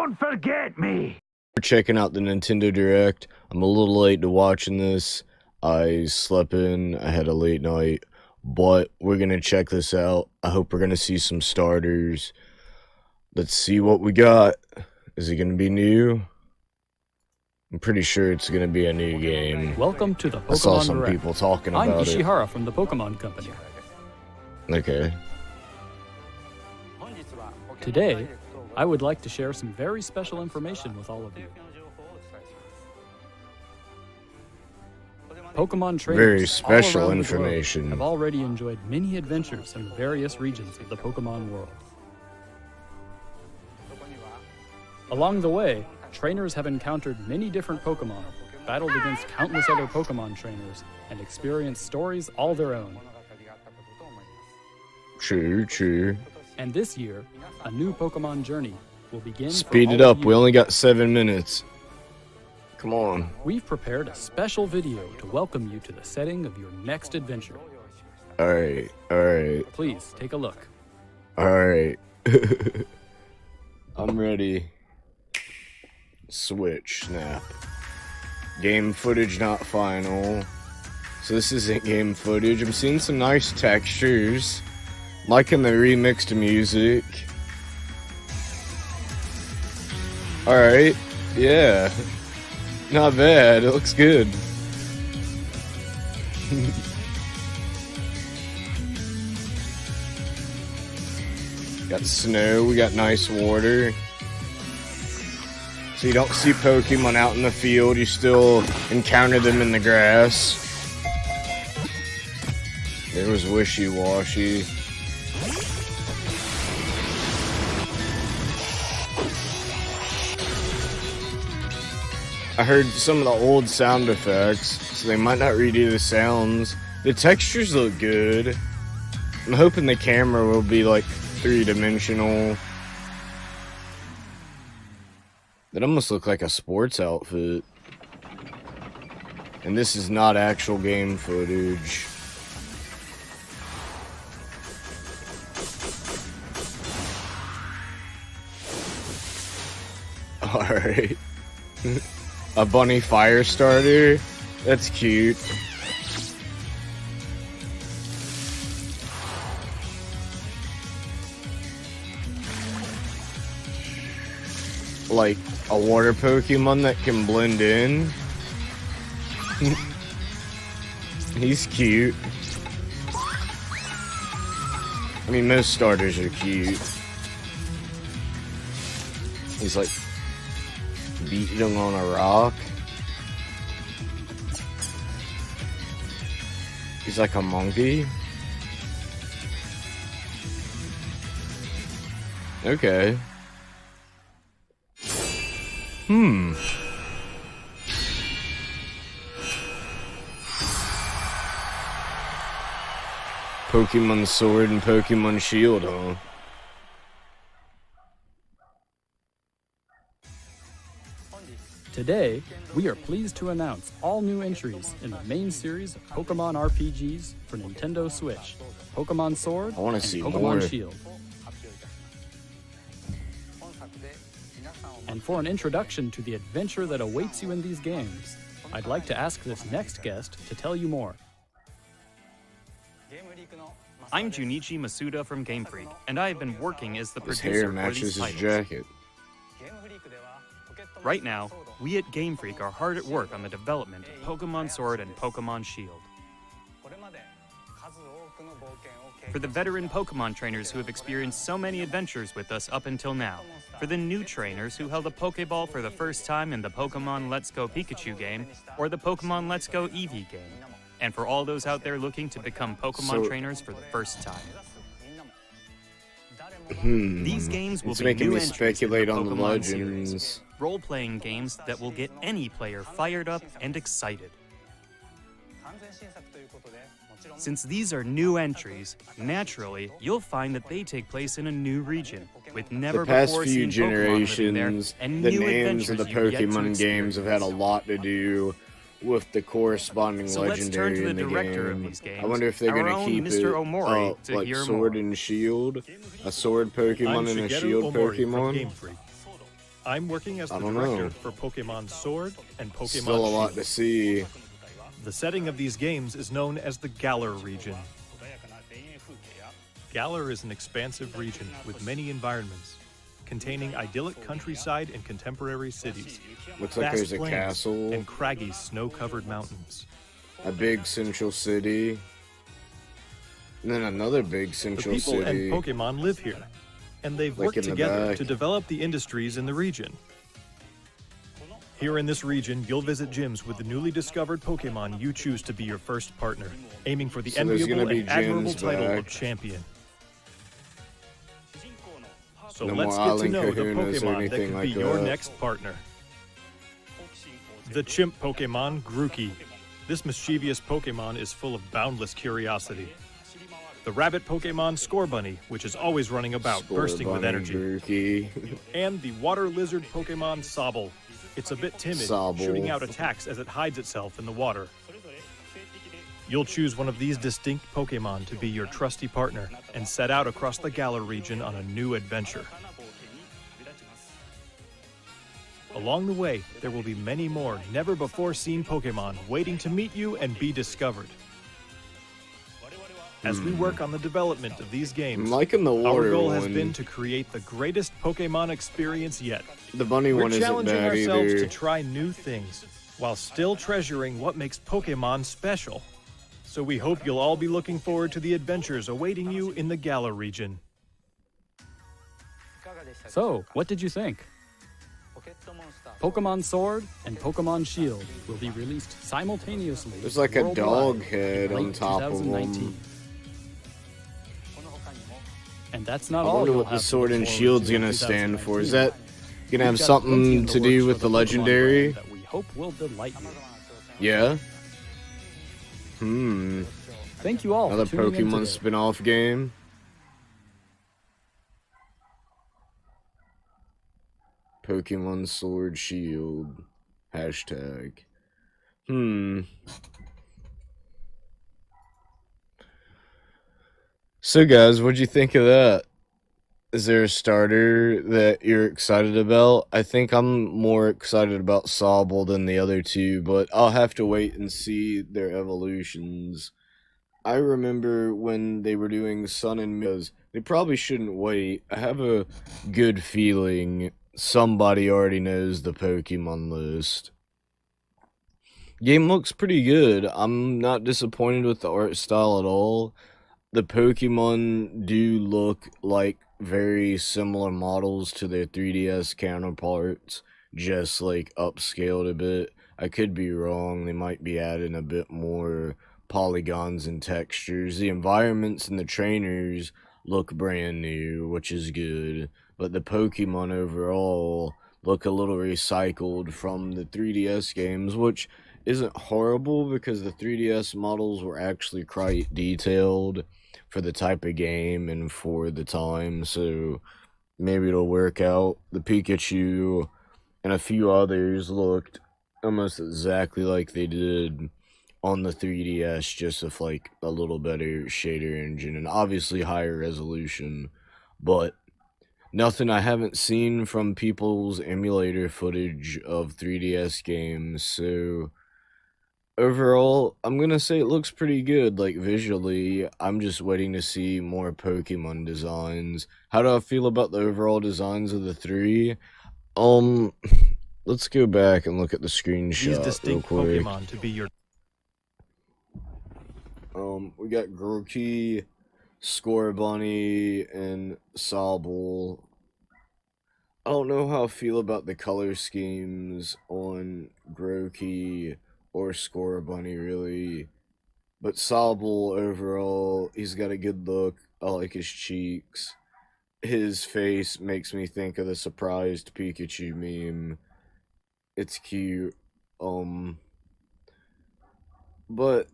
Don't forget me! We're checking out the Nintendo Direct. I'm a little late to watching this. I slept in, I had a late night, but we're gonna check this out. I hope we're gonna see some starters. Let's see what we got. Is it gonna be new? I'm pretty sure it's gonna be a new game. Welcome to the Pokemon I saw some Direct. people talking I'm about Ishihara from the Pokemon Company. it. Okay. Today, I would like to share some very special information with all of you. Pokemon trainers Very special all around the globe information. have already enjoyed many adventures in various regions of the Pokemon world. Along the way, trainers have encountered many different Pokemon, battled against countless other Pokemon trainers, and experienced stories all their own. True. And this year, a new Pokemon journey will begin. Speed it up. We only got 7 minutes. Come on. We've prepared a special video to welcome you to the setting of your next adventure. Alright. Please take a look. Alright. I'm ready. Switch, snap. Game footage not final. So this isn't game footage. I'm seeing some nice textures. Liking the remixed music. Alright. Yeah. Not bad. It looks good. Got snow. We got nice water. So you don't see Pokemon out in the field. You still encounter them in the grass. There was Wishy-Washy. I heard some of the old sound effects, so they might not redo the sounds. The textures look good. I'm hoping the camera will be like 3-dimensional. That almost looked like a sports outfit. And this is not actual game footage. Alright. A bunny fire starter? That's cute. Like a water Pokemon that can blend in. He's cute. I mean, most starters are cute. He's like beating on a rock. He's like a monkey. Okay. Pokemon Sword and Pokemon Shield, huh? Today, we are pleased to announce all new entries in the main series of Pokemon RPGs for Nintendo Switch, Pokemon Sword I wanna and see Pokemon more. Shield. And for an introduction to the adventure that awaits you in these games, I'd like to ask this next guest to tell you more. I'm Junichi Masuda from Game Freak, and I have been working as the His producer hair for matches these his titles. jacket. Right now, we at Game Freak are hard at work on the development of Pokemon Sword and Pokemon Shield. For the veteran Pokemon trainers who have experienced so many adventures with us up until now, for the new trainers who held a Pokeball for the first time in the Pokemon Let's Go Pikachu game, or the Pokemon Let's Go Eevee game, and for all those out there looking to become Pokemon trainers for the first time. These games will It's be making new me entries speculate in the on the Pokemon series, legends. role-playing games that will get any player fired up and excited. Since these are new entries, naturally, you'll find that they take place in a new region, with never The past before few seen Pokemon living there, generations, and the new names of adventures the you've yet to Pokemon games have had a experience. lot to do with the corresponding So let's turn legendary to the in the director of game. these games, I wonder if they're our gonna own keep Mr. it Omori, to like hear Sword more. and Shield, a Sword Pokemon and a Shield Pokemon. I'm working as I the don't director know. for Pokemon Sword and Pokemon Still a lot Shield. to see. The setting of these games is known as the Galar region. Galar is an expansive region with many environments, containing idyllic countryside and contemporary cities, Looks like vast there's a plains, castle, and craggy snow-covered mountains. a big central city, and then another big The central people city. and Pokemon live here, and they've Like worked in the together back. to develop the industries in the region. Here in this region, you'll visit gyms with the newly discovered Pokemon you choose to be your first partner, aiming for the So there's enviable gonna be and admirable gyms title of back. champion. So No let's more get to Island know the Kahunas or Pokemon that anything could like be your that. next partner. The chimp Pokemon, Grookey. This mischievous Pokemon is full of boundless curiosity. The rabbit Pokemon, Scorbunny, which is always running about, bursting with Scorbunny, energy. Grookey. And the water lizard Pokemon, Sobble. It's a bit timid, Sobble. shooting out attacks as it hides itself in the water. You'll choose one of these distinct Pokemon to be your trusty partner and set out across the Galar region on a new adventure. Along the way, there will be many more never-before-seen Pokemon waiting to meet you and be discovered. As we work on the development of these I'm games, liking the water our goal has one. been to create the greatest Pokemon experience yet. The bunny We're one isn't challenging bad ourselves either. to try new things, while still treasuring what makes Pokemon special. So we hope you'll all be looking forward to the adventures awaiting you in the Galar region. So, what did you think? Pokemon Sword and Pokemon Shield will be released simultaneously. There's like a worldwide dog in head on late top of 2019. them. And that's not I all. wonder you'll what the have to Sword look and forward Shield's to in gonna stand for. Is 2019. that gonna have We've got plenty something in to the do works with for the Pokemon legendary? brand that we hope will delight you. Yeah. Thank you all Another for tuning in Pokemon today. spin-off game. Pokemon Sword Shield. Hashtag. So guys, what'd you think of that? Is there a starter that you're excited about? I think I'm more excited about Sobble than the other two, but I'll have to wait and see their evolutions. I remember when they were doing Sun and Moon. They probably shouldn't wait. I have a good feeling somebody already knows the Pokemon list. Game looks pretty good. I'm not disappointed with the art style at all. The Pokemon do look like very similar models to their 3DS counterparts, just like upscaled a bit. I could be wrong. They might be adding a bit more polygons and textures. The environments and the trainers look brand new, which is good. But the Pokemon overall look a little recycled from the 3DS games, which isn't horrible because the 3DS models were actually quite detailed for the type of game and for the time, so maybe it'll work out. The Pikachu and a few others looked almost exactly like they did on the 3DS, just with like a little better shader engine and obviously higher resolution, but nothing I haven't seen from people's emulator footage of 3DS games, so overall, I'm gonna say it looks pretty good, like, visually. I'm just waiting to see more Pokemon designs. How do I feel about the overall designs of the three? Let's go back and look at the These screenshot real distinct quick. Pokemon to be your We got Grookey, Scorbunny, and Sobble. I don't know how I feel about the color schemes on Grookey or Scorbunny, really. But Sobble, overall, he's got a good look. I like his cheeks. His face makes me think of the surprised Pikachu meme. It's cute. But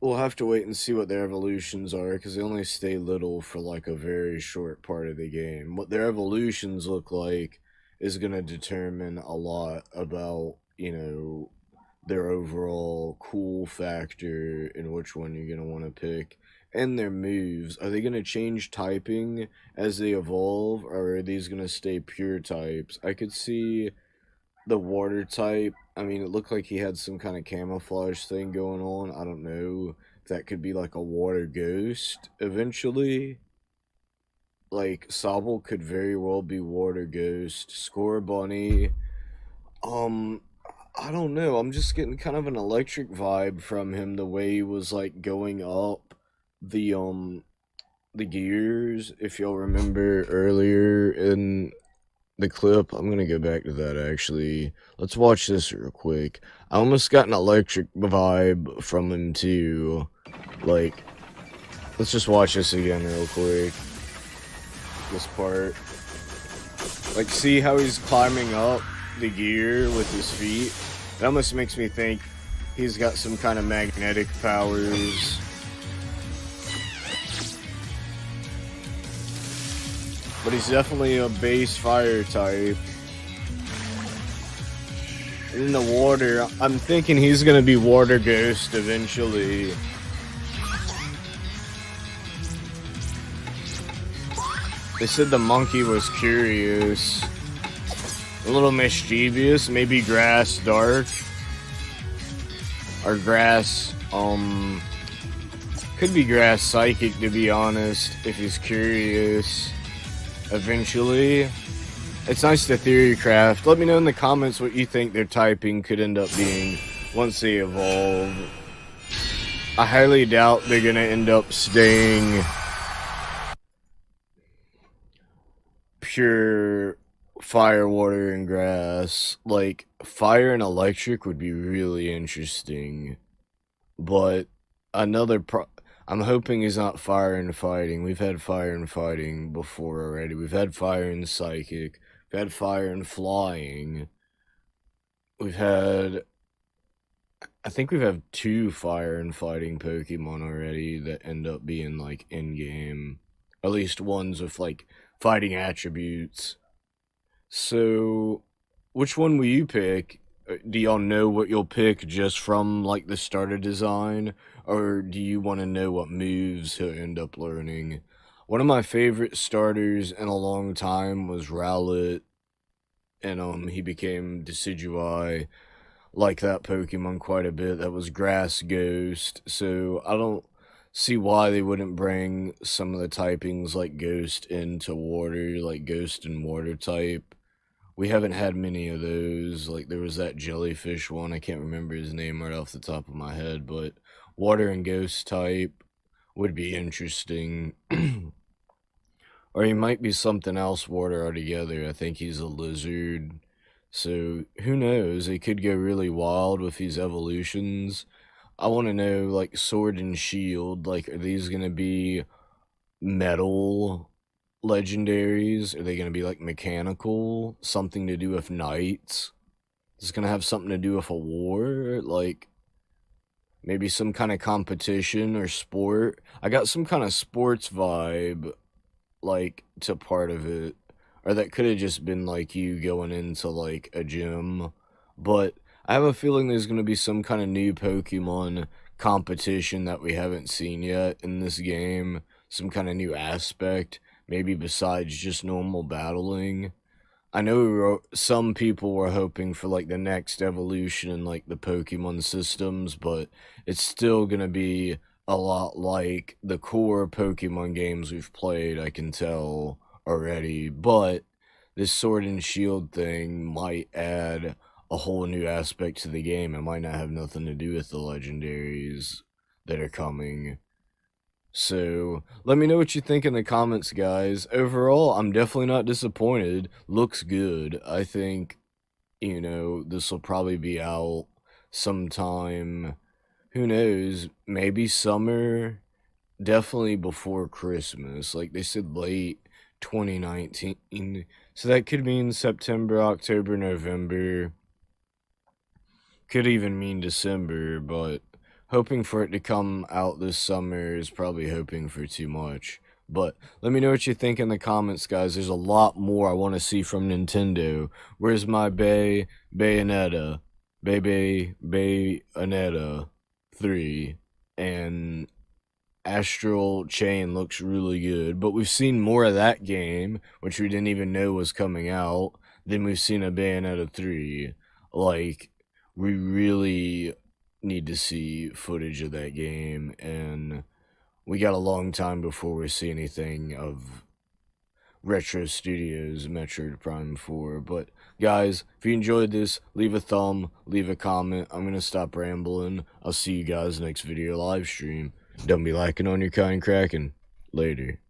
we'll have to wait and see what their evolutions are, because they only stay little for like a very short part of the game. What their evolutions look like is going to determine a lot about, their overall cool factor in which one you're going to want to pick, and their moves. Are they going to change typing as they evolve, or are these going to stay pure types? I could see the water type. I mean, it looked like he had some kind of camouflage thing going on. I don't know if that could be like a water ghost eventually. Like, Sobble could very well be water ghost. Score Bunny. I don't know. I'm just getting kind of an electric vibe from him, the way he was like going up the gears. If y'all remember earlier in the clip, I'm gonna go back to that actually. Let's watch this real quick. I almost got an electric vibe from him too. Like, let's just watch this again real quick. This part. Like, see how he's climbing up the gear with his feet? It almost makes me think he's got some kind of magnetic powers. But he's definitely a base fire type. In the water, I'm thinking he's gonna be water ghost eventually. They said the monkey was curious. A little mischievous, maybe grass dark. Or grass, could be grass psychic to be honest, if he's curious. Eventually. It's nice to theory craft. Let me know in the comments what you think their typing could end up being once they evolve. I highly doubt they're gonna end up staying pure fire, water, and grass. Like, fire and electric would be really interesting. But I'm hoping he's not fire and fighting. We've had fire and fighting before already. We've had fire and psychic. We've had fire and flying. We've had... I think we've had 2 fire and fighting Pokemon already that end up being, like, in-game. At least ones with, like, fighting attributes. So, which one will you pick? Do y'all know what you'll pick just from, like, the starter design? Or do you want to know what moves he'll end up learning? One of my favorite starters in a long time was Rowlet. And, he became Decidueye. Like that Pokemon quite a bit. That was Grass Ghost. So, I don't see why they wouldn't bring some of the typings like Ghost into Water. Like, Ghost and Water type. We haven't had many of those. Like, there was that jellyfish one. I can't remember his name right off the top of my head, but water and ghost type would be interesting. Or he might be something else water altogether. I think he's a lizard. So, who knows? They could go really wild with these evolutions. I want to know, like, Sword and Shield. Like, are these going to be metal legendaries? Are they going to be like mechanical? Something to do with knights? Is it going to have something to do with a war? Like, maybe some kind of competition or sport? I got some kind of sports vibe, like, to part of it. Or that could have just been like you going into like a gym. But I have a feeling there's going to be some kind of new Pokemon competition that we haven't seen yet in this game. Some kind of new aspect. Maybe besides just normal battling. I know some people were hoping for, like, the next evolution in, like, the Pokemon systems, but it's still gonna be a lot like the core Pokemon games we've played, I can tell already. But this Sword and Shield thing might add a whole new aspect to the game. It might not have nothing to do with the legendaries that are coming. So, let me know what you think in the comments, guys. Overall, I'm definitely not disappointed. Looks good. I think, you know, this will probably be out sometime, who knows, maybe summer, definitely before Christmas. Like, they said late 2019. So that could mean September, October, November. Could even mean December, but hoping for it to come out this summer is probably hoping for too much. But let me know what you think in the comments, guys. There's a lot more I want to see from Nintendo. Where's my Bayonetta? Bayonetta 3, and Astral Chain looks really good, but we've seen more of that game, which we didn't even know was coming out, than we've seen a Bayonetta 3. Like, we really need to see footage of that game, and we got a long time before we see anything of Retro Studios Metroid Prime 4. But guys, if you enjoyed this, leave a thumb, leave a comment. I'm gonna stop rambling. I'll see you guys next video live stream. Don't be liking on your kind Kraken. Later.